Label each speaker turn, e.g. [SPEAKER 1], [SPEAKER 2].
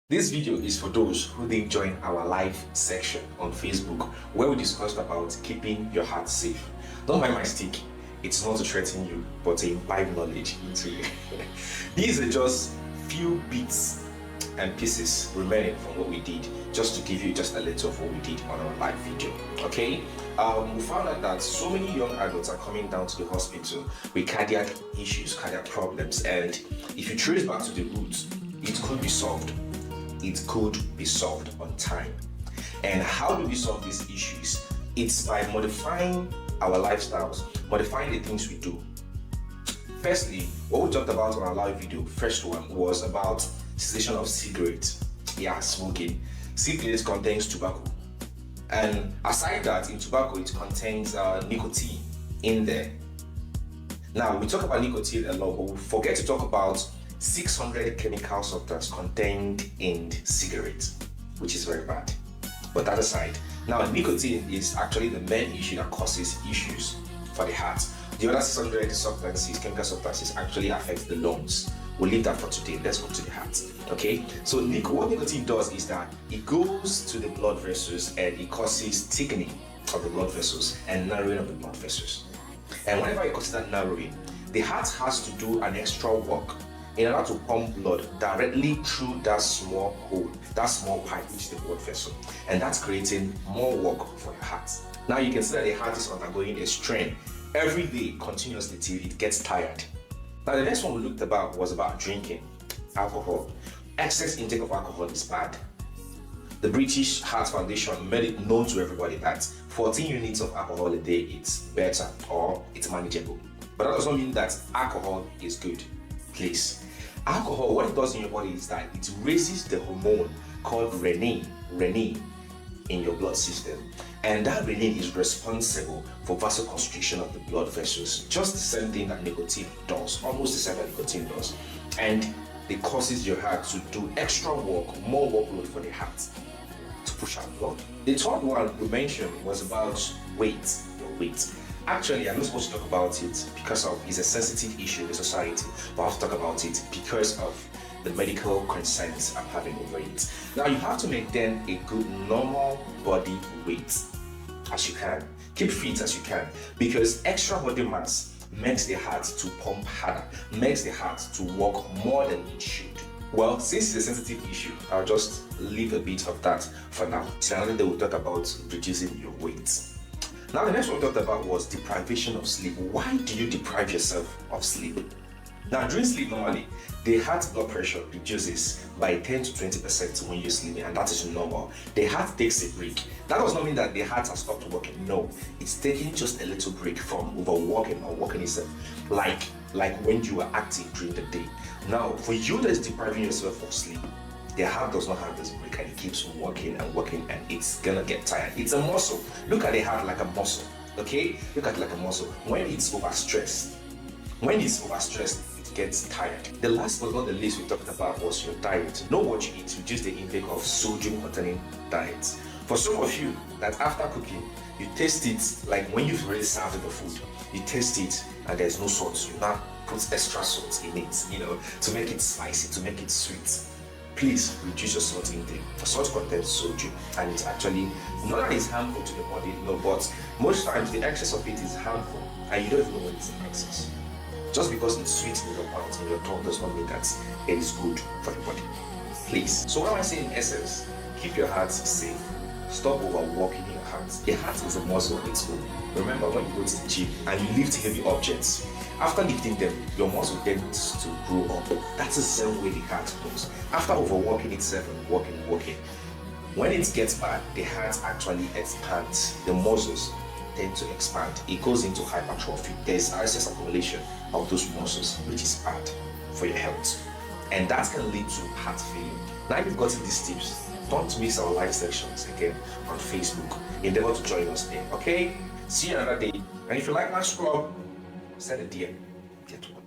[SPEAKER 1] This video is for those who didn't join our live section on Facebook where we discussed about keeping your heart safe. Don't mind my stick, it's not to threaten you but to imbibe knowledge into you. These are just few bits and pieces remaining from what we did, just to give you just a little of what we did on our live video. Okay, we found out that so many young adults are coming down to the hospital with cardiac issues, cardiac problems, and if you trace back to the roots, it could be solved. It could be solved on time. And how do we solve these issues? It's by modifying our lifestyles, modifying the things we do. Firstly, what we talked about on our live video, first one, was about cessation of cigarettes. Yeah, smoking. Cigarettes contains tobacco. And aside that, in tobacco, it contains nicotine in there. Now, we talk about nicotine a lot, but we forget to talk about 600 chemical substances contained in cigarettes, which is very bad. But that aside, now nicotine is actually the main issue that causes issues for the heart. The other 600 substances, chemical substances, actually affect the lungs. We'll leave that for today. Let's go to the heart. Okay, so what nicotine does is that it goes to the blood vessels and it causes thickening of the blood vessels and narrowing of the blood vessels. And whenever it causes that narrowing, the heart has to do an extra work in order to pump blood directly through that small hole, that small pipe, which is the blood vessel. And that's creating more work for your heart. Now you can see that the heart is undergoing a strain every day continuously till it gets tired. Now the next one we looked about was about drinking alcohol. Excess intake of alcohol is bad. The British Heart Foundation made it known to everybody that 14 units of alcohol a day is better or it's manageable. But that does not mean that alcohol is good. Please. Alcohol, what it does in your body is that it raises the hormone called renin in your blood system. And that renin is responsible for vasoconstriction of the blood vessels. Just the same thing that nicotine does, almost the same that nicotine does. And it causes your heart to do extra work, more workload for the heart to push out blood. The third one we mentioned was about weight, your weight. Actually, I'm not supposed to talk about it because it's a sensitive issue in the society, but I have to talk about it because of the medical concerns I'm having over it. Now, you have to maintain a good normal body weight as you can. Keep fit as you can, because extra body mass makes the heart to pump harder, makes the heart to work more than it should. Well, since it's a sensitive issue, I'll just leave a bit of that for now. So another day we'll talk about reducing your weight. Now the next one we talked about was deprivation of sleep. Why do you deprive yourself of sleep? Now during sleep normally, the heart blood pressure reduces by 10 to 20% when you're sleeping, and that is normal. The heart takes a break. That does not mean that the heart has stopped working. No, it's taking just a little break from overworking or working itself, like when you are active during the day. Now for you that is depriving yourself of sleep, the heart does not have this break and it keeps working and working and it's gonna get tired. It's a muscle. Look at the heart like a muscle, okay? Look at it like a muscle. When it's overstressed, it gets tired. The last but not the least we talked about was your diet. Know what you eat, reduce the intake of sodium containing diets. For some of you, that after cooking, you taste it like when you've already served the food, you taste it and there's no salt. You now put extra salt in it, to make it spicy, to make it sweet. Please reduce your salt intake. Salt contains sodium and it's actually not that it's harmful to the body, no, but most times the excess of it is harmful and you don't even know when it's in excess. Just because it's sweet in your mouth, in your tongue, does not mean that it is good for the body. Please. So what am I saying in essence? Keep your heart safe. Stop overworking your heart. The heart is a muscle on its own. Remember when you go to the gym and you lift heavy objects, after lifting them, your muscle tends to grow up. That's the same way the heart does. After overworking itself and working, when it gets bad, the heart actually expands. The muscles tend to expand. It goes into hypertrophy. There's excess accumulation of those muscles, which is bad for your health. And that can lead to heart failure. Now you've gotten these tips, don't miss our live sections again on Facebook. Endeavor to join us there, okay? See you another day. And if you like my scrub, send a DM. Get to work.